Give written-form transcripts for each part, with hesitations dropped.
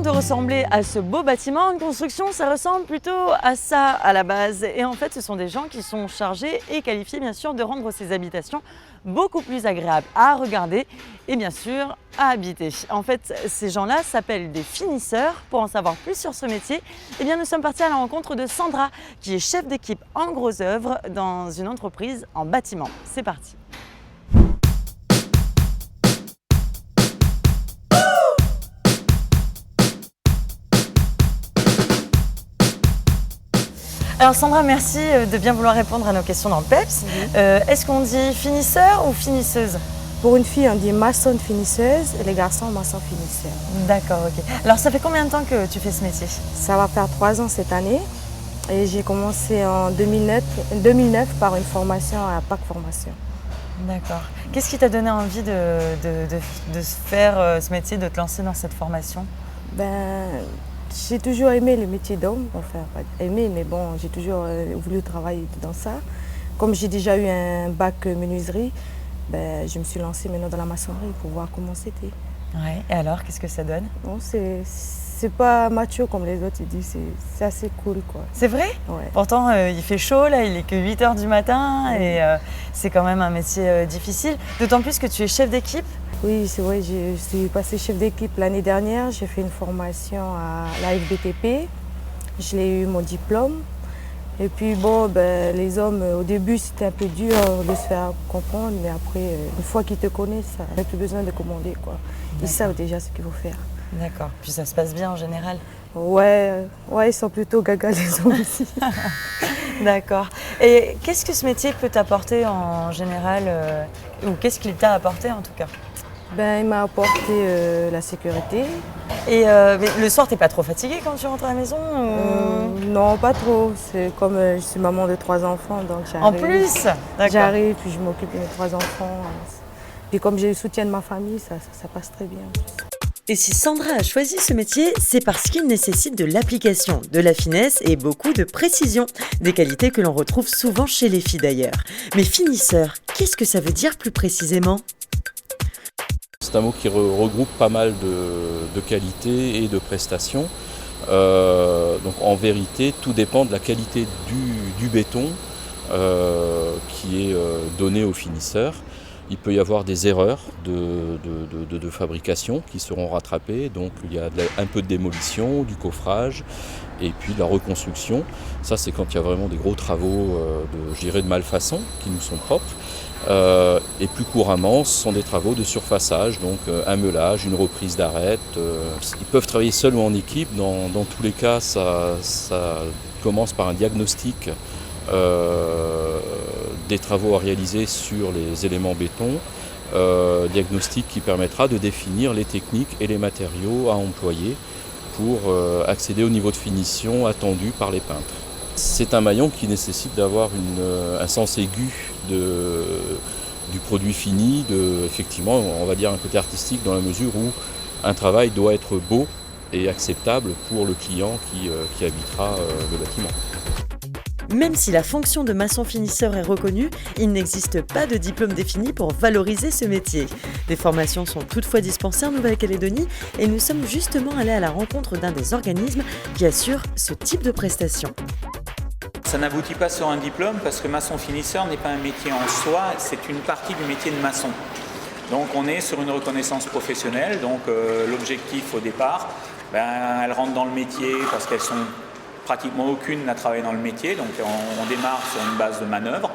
Loin de ressembler à ce beau bâtiment, une construction, ça ressemble plutôt à ça à la base. Et en fait, ce sont des gens qui sont chargés et qualifiés bien sûr de rendre ces habitations beaucoup plus agréables à regarder et bien sûr à habiter. En fait, ces gens-là s'appellent des finisseurs. Pour en savoir plus sur ce métier, eh bien, nous sommes partis à la rencontre de Sandra, qui est chef d'équipe en gros œuvre dans une entreprise en bâtiment. C'est parti. Alors Sandra, merci de bien vouloir répondre à nos questions dans le PEPS. Est-ce qu'on dit finisseur ou finisseuse? Pour une fille, on dit maçonne finisseuse et les garçons, maçon finisseur. D'accord, ok. Alors ça fait combien de temps que tu fais ce métier? Ça va faire 3 ans cette année et j'ai commencé en 2009 par une formation à PAC Formation. D'accord. Qu'est-ce qui t'a donné envie de faire ce métier, de te lancer dans cette formation? J'ai toujours aimé le métier d'homme, enfin pas aimé, mais bon, j'ai toujours voulu travailler dans ça. Comme j'ai déjà eu un bac menuiserie, je me suis lancée maintenant dans la maçonnerie pour voir comment c'était. Ouais. Et alors, qu'est-ce que ça donne? Bon, c'est pas macho comme les autres, ils disent, c'est assez cool quoi. C'est vrai? Ouais. Pourtant, il fait chaud, là, il est que 8 h du matin et c'est quand même un métier difficile. D'autant plus que tu es chef d'équipe. Oui, c'est vrai, je suis passée chef d'équipe l'année dernière. J'ai fait une formation à la FBTP. Je l'ai eu mon diplôme. Et puis bon, les hommes, au début, c'était un peu dur de se faire comprendre. Mais après, une fois qu'ils te connaissent, ça n'a plus besoin de commander, quoi. Ils savent déjà ce qu'il faut faire. D'accord. Puis ça se passe bien en général? Ouais, ils sont plutôt gaga les hommes aussi. D'accord. Et qu'est-ce que ce métier peut t'apporter en général ou qu'est-ce qu'il t'a apporté en tout cas? Il m'a apporté la sécurité. Et mais le soir, t'es pas trop fatiguée quand tu rentres à la maison Non, pas trop. C'est comme je suis maman de 3 enfants, donc j'arrive. En plus? J'arrive, puis je m'occupe de mes 3 enfants. Puis comme j'ai le soutien de ma famille, ça passe très bien. Et si Sandra a choisi ce métier, c'est parce qu'il nécessite de l'application, de la finesse et beaucoup de précision. Des qualités que l'on retrouve souvent chez les filles d'ailleurs. Mais finisseur, qu'est-ce que ça veut dire plus précisément? C'est un mot qui regroupe pas mal de qualités et de prestations. Donc en vérité, tout dépend de la qualité du béton qui est donné au finisseur. Il peut y avoir des erreurs de fabrication qui seront rattrapées. Donc il y a un peu de démolition, du coffrage et puis de la reconstruction. Ça, c'est quand il y a vraiment des gros travaux de malfaçon qui nous sont propres. Et plus couramment, ce sont des travaux de surfaçage, donc un meulage, une reprise d'arête. Ils peuvent travailler seuls ou en équipe. Dans tous les cas, ça commence par un diagnostic des travaux à réaliser sur les éléments béton. Diagnostic qui permettra de définir les techniques et les matériaux à employer pour accéder au niveau de finition attendu par les peintres. C'est un maillon qui nécessite d'avoir un sens aigu du produit fini, effectivement, on va dire un côté artistique dans la mesure où un travail doit être beau et acceptable pour le client qui habitera le bâtiment. Même si la fonction de maçon finisseur est reconnue, il n'existe pas de diplôme défini pour valoriser ce métier. Des formations sont toutefois dispensées en Nouvelle-Calédonie et nous sommes justement allés à la rencontre d'un des organismes qui assure ce type de prestations. Ça n'aboutit pas sur un diplôme parce que maçon finisseur n'est pas un métier en soi, c'est une partie du métier de maçon. Donc on est sur une reconnaissance professionnelle, donc l'objectif au départ, elles rentrent dans le métier parce qu'elles sont pratiquement aucune n'a travaillé dans le métier, donc on démarre sur une base de manœuvre,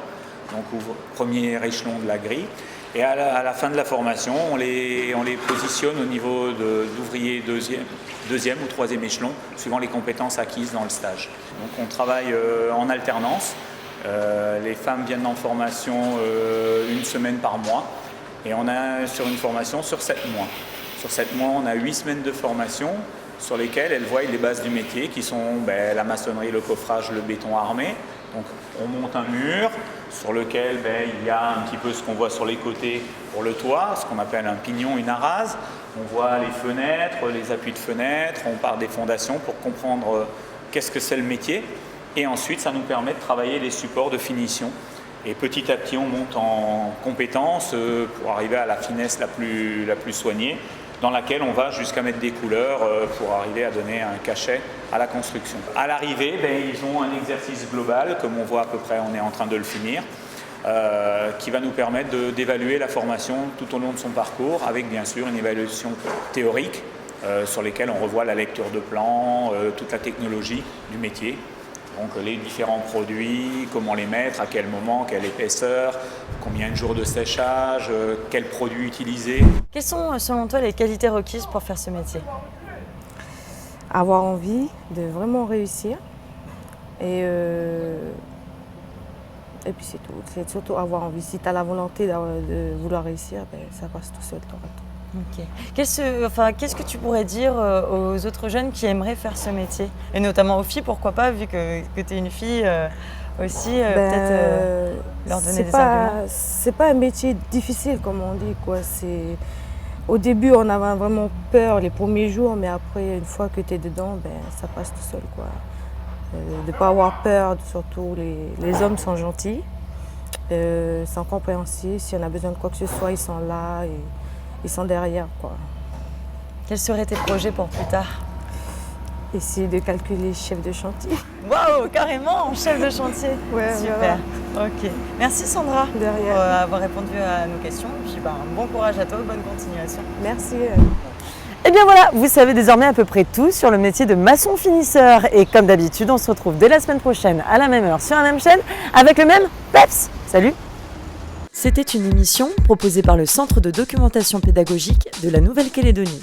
donc au premier échelon de la grille. Et à la fin de la formation, on les positionne au niveau d'ouvrier deuxième ou troisième échelon, suivant les compétences acquises dans le stage. Donc on travaille en alternance. Les femmes viennent en formation une semaine par mois. Et on a sur une formation sur 7 mois. Sur 7 mois, on a 8 semaines de formation sur lesquelles elles voient les bases du métier qui sont la maçonnerie, le coffrage, le béton armé. Donc on monte un mur sur lequel il y a un petit peu ce qu'on voit sur les côtés pour le toit, ce qu'on appelle un pignon, une arase. On voit les fenêtres, les appuis de fenêtres, on part des fondations pour comprendre qu'est-ce que c'est le métier. Et ensuite, ça nous permet de travailler les supports de finition. Et petit à petit, on monte en compétences pour arriver à la finesse la plus soignée. dans laquelle on va jusqu'à mettre des couleurs pour arriver à donner un cachet à la construction. À l'arrivée, ils ont un exercice global, comme on voit à peu près, on est en train de le finir, qui va nous permettre d'évaluer la formation tout au long de son parcours, avec bien sûr une évaluation théorique sur lesquelles on revoit la lecture de plans, toute la technologie du métier. Donc les différents produits, comment les mettre, à quel moment, quelle épaisseur, combien de jours de séchage, quels produits utiliser. Quelles sont selon toi les qualités requises pour faire ce métier? Avoir envie de vraiment réussir et puis c'est tout. C'est surtout avoir envie. Si tu as la volonté de vouloir réussir, ça passe tout seul. Ok. Qu'est-ce que tu pourrais dire aux autres jeunes qui aimeraient faire ce métier? Et notamment aux filles, pourquoi pas, vu que tu es une fille aussi, peut-être leur donner des arguments? C'est pas un métier difficile, comme on dit, quoi. Au début, on avait vraiment peur les premiers jours, mais après, une fois que tu es dedans, ça passe tout seul, quoi. De ne pas avoir peur, surtout les hommes sont gentils, sont compréhensifs. Si on a besoin de quoi que ce soit, ils sont là. Et ils sont derrière, quoi. Quels seraient tes projets pour plus tard? Essayer de calculer chef de chantier. Waouh, carrément, chef de chantier. Ouais, super. Voilà. Ok. Merci Sandra pour avoir répondu à nos questions. Puis bon courage à toi, bonne continuation. Merci. Et bien voilà, vous savez désormais à peu près tout sur le métier de maçon finisseur. Et comme d'habitude, on se retrouve dès la semaine prochaine à la même heure sur la même chaîne avec le même peps. Salut! C'était une émission proposée par le Centre de documentation pédagogique de la Nouvelle-Calédonie.